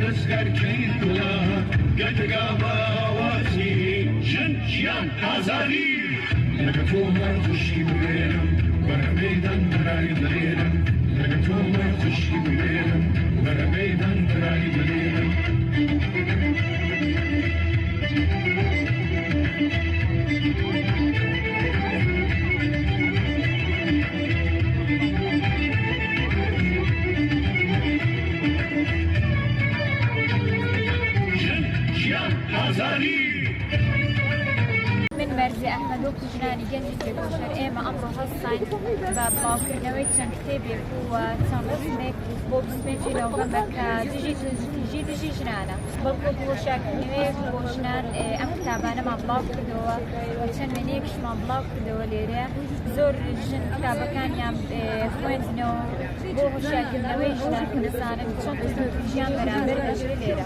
دەستەرکەی دڵە گەتگا باوازی ژن ژیان ئازاری لەگە تۆ من خوشی ببێرم بەرە مەیدان برای دلێرم لەگە تۆ من خوشی ببێرم بەرە مەیدان برای دلێرم من بەرزی ئەحمەد و کوژرانی گەنجی جێگۆشەر ئێمە ئەمڕۆ هەستین بە بڵاوکردنەوەی چەند کتێبێک و چەند ڕسمێک بۆ 25 نۆڤەمبەر کە دژی ژنانە بەڵکو بۆ شاکردنەوەیەک بۆ ژنان ئەم کتابانەمان بڵاو کردەوە و چەند وێنەیەکیشمان بڵاو کردەوە لێرە زۆر ژن کتابەکانیان خوێندنەوە بۆ هۆشیارکردنەوەی ژنان کە دەزانن چۆن ژیان بەرامبەر دەژێت لێرە.